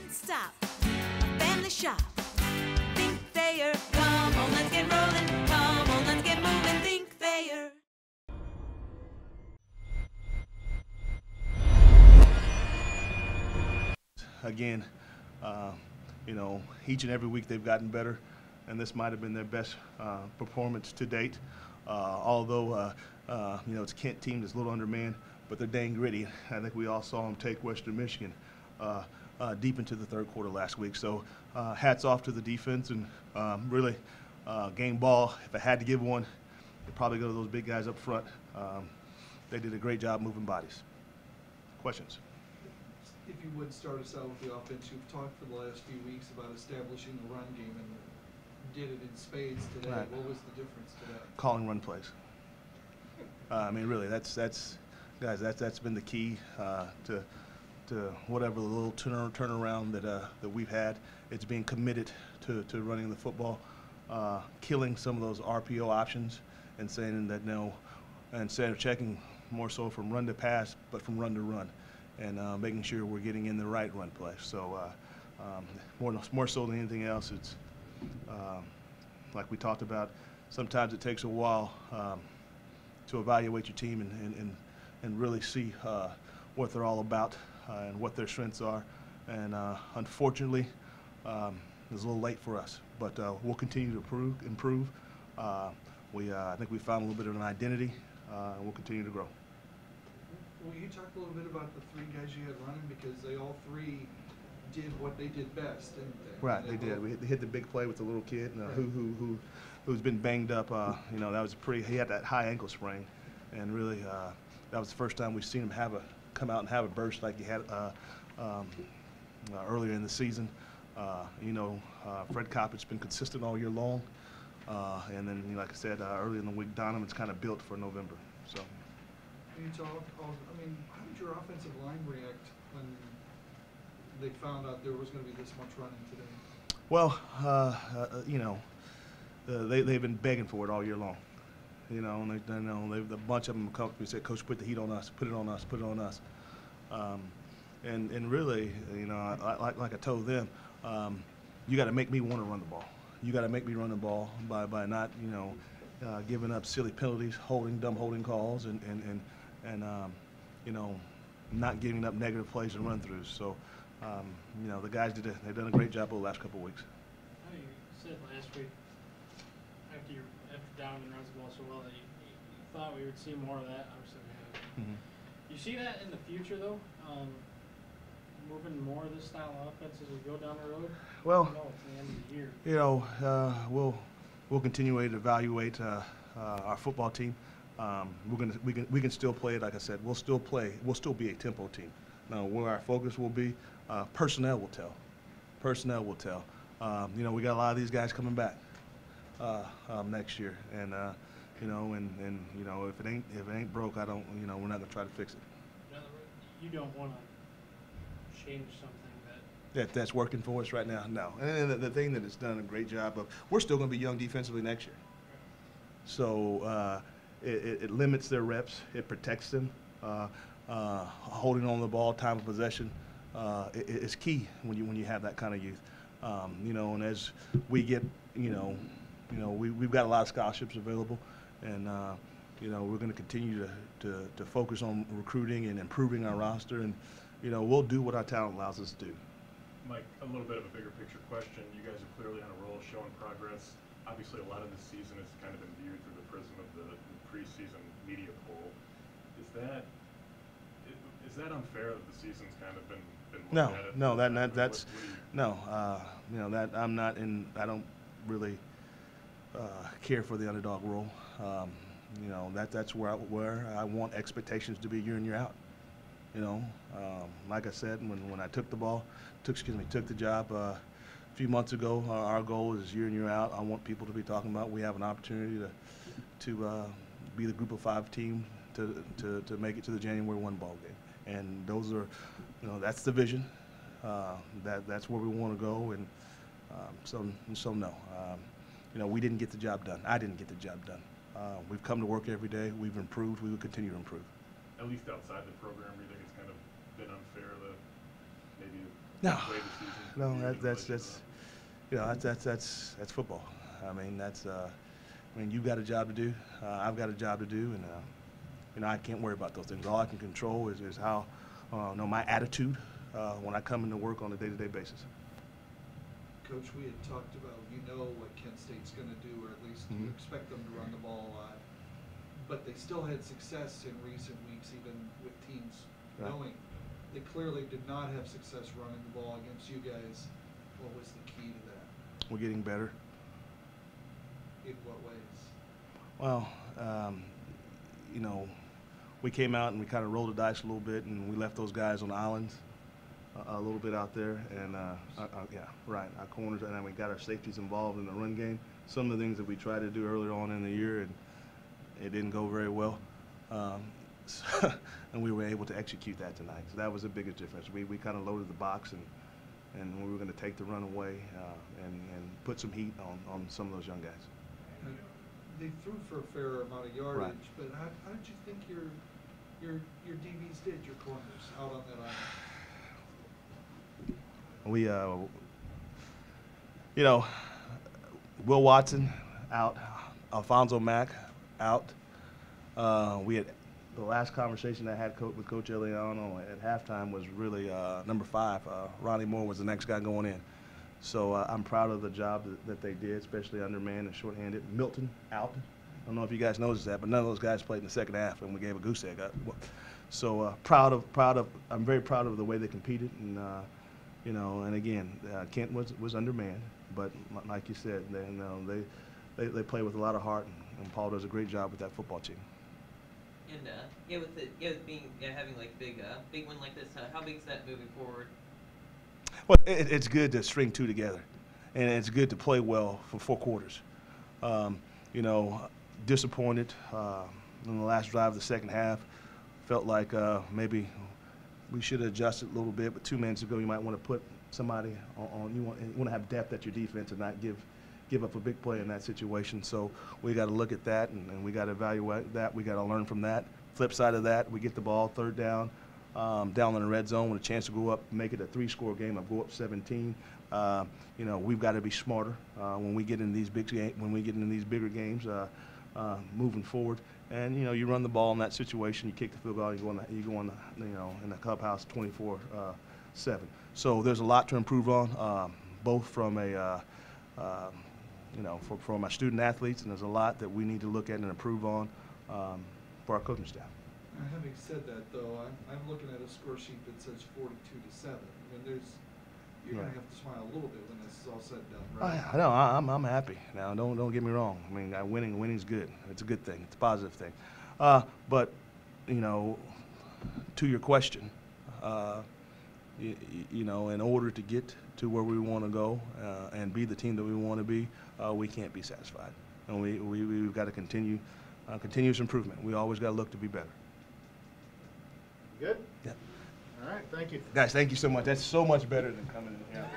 Don't stop. Family shop. Think Thayer. Come on, let's get rolling. Come on, let's get moving. Think Thayer. Again, each and every week they've gotten better, and this might have been their best performance to date. Although, it's a Kent team that's a little undermanned, but they're dang gritty. I think we all saw them take Western Michigan deep into the third quarter last week. So hats off to the defense, and really game ball. If I had to give one, it'd probably go to those big guys up front. They did a great job moving bodies. Questions? If you would start us out with the offense, you've talked for the last few weeks about establishing the run game and did it in spades today. Right. What was the difference today? Calling run plays. Really, that's been the key to whatever little turnaround that we've had. It's being committed to running the football, killing some of those RPO options, and saying that no, instead of checking more so from run to pass, but from run to run, and making sure we're getting in the right run play. So more so than anything else, it's like we talked about. Sometimes it takes a while to evaluate your team and really see what they're all about and what their strengths are. And unfortunately, it's a little late for us, but we'll continue to improve. I think we found a little bit of an identity, and we'll continue to grow. Well, you talked a little bit about the three guys you had running, because they all three did what they did best, didn't they? Right, they did. We hit the big play with the little kid who's been banged up. That was he had that high ankle sprain, and really that was the first time we've seen him come out and have a burst like he had earlier in the season. Fred Coppet's been consistent all year long, and then like I said earlier in the week, Donovan's kind of built for November. So. How did your offensive line react when they found out there was going to be this much running today? Well, they've been begging for it all year long. And a bunch of them come up to me and said, "Coach, put the heat on us, put it on us, put it on us." And really, like I told them, you got to make me want to run the ball. You got to make me run the ball by not, giving up silly penalties, dumb holding calls, and not giving up negative plays and run-throughs. So, the guys they've done a great job over the last couple of weeks. You said last week, after Donovan runs the ball so well, that you thought we would see more of that. Obviously, we haven't. You see that in the future, though? Moving more of this style of offense as we go down the road? Well, it's the end of the year. We'll continue to evaluate our football team. We can still play it. Like I said, we'll still play. We'll still be a tempo team. Now, where our focus will be, personnel will tell. Personnel will tell. We got a lot of these guys coming back next year, and if it ain't broke, we're not gonna try to fix it. In other words, you don't want to change something that's working for us right now. No, and the thing that it's done a great job of, we're still going to be young defensively next year. So it limits their reps. It protects them. Holding on the ball, time of possession, is key when you have that kind of youth. And as we get, we've got a lot of scholarships available, and we're going to continue to focus on recruiting and improving our roster, and we'll do what our talent allows us to do. Mike, a little bit of a bigger picture question. You guys are clearly on a roll, showing progress. Obviously, a lot of this season has kind of been viewed through the prism of the preseason media poll. Is that unfair that the season's kind of been looked at it? I'm not in. I don't really care for the underdog role. That's where I want expectations to be year in, year out. Like I said, when I took the job a few months ago, our goal is year in, year out. I want people to be talking about we have an opportunity to be the Group of 5 team to make it to the January 1 ball game, and those are, that's the vision. That's where we want to go, and so no, we didn't get the job done. I didn't get the job done. We've come to work every day. We've improved. We will continue to improve. At least outside the program, do you think it's kind of been unfair that maybe No. the way the season no, that's you know, that's football. I mean, I mean, you've got a job to do. I've got a job to do, and you know, I can't worry about those things. All I can control is how, you know, my attitude when I come into work on a day-to-day basis. Coach, we had talked about, you know what Kent State's going to do, or at least you expect them to run the ball a lot. But they still had success in recent weeks, even with teams Right. knowing they clearly did not have success running the ball against you guys. What was the key to that? We're getting better. In what ways? Well, you know, we came out and we kind of rolled the dice a little bit, and we left those guys on the islands a little bit out there, and yeah, right, our corners, and then we got our safeties involved in the run game. Some of the things that we tried to do earlier on in the year, and it didn't go very well, and we were able to execute that tonight. So that was the biggest difference. We kind of loaded the box, and we were going to take the run away and put some heat on some of those young guys. They threw for a fair amount of yardage, Right. but how did you think your DBs did, your corners, out on that island? We, you know, Will Watson out, Alfonso Mack out. We had the last conversation I had with Coach Eliano at halftime was really number 5. Ronnie Moore was the next guy going in. So I'm proud of the job that they did, especially undermanned and shorthanded. Milton out. I don't know if you guys noticed that, but none of those guys played in the second half, and we gave a goose egg up. So I'm very proud of the way they competed, and you know, and again, Kent was undermanned, but like you said, they play with a lot of heart, and Paul does a great job with that football team. And with having like big one like this, how big is that moving forward? Well, it's good to string two together, and it's good to play well for 4 quarters. You know, disappointed in the last drive of the second half. Felt like maybe we should have adjusted a little bit, but 2 minutes ago you might want to put somebody on. You want to have depth at your defense and not give up a big play in that situation. So we got to look at that, and we got to evaluate that. We got to learn from that. Flip side of that, we get the ball 3rd down. Down in the red zone with a chance to go up, make it a 3-score game, or go up 17. You know, we've got to be smarter when we get in these bigger games, moving forward. And you know, you run the ball in that situation, you kick the field goal, you go on the, you know, in the clubhouse 24-7. So there's a lot to improve on, both from a you know, for my student athletes, and there's a lot that we need to look at and improve on for our coaching staff. Having said that, though, I'm looking at a score sheet that says 42-7. I mean, you're going to have to smile a little bit when this is all said and done, right? I know. I'm happy. Now, don't get me wrong. I mean, winning's good. It's a good thing. It's a positive thing. But you know, to your question, you know, in order to get to where we want to go and be the team that we want to be, we can't be satisfied, and we've got to continue continuous improvement. We always got to look to be better. Good? Yeah. All right, thank you. Guys, thank you so much. That's so much better than coming in here.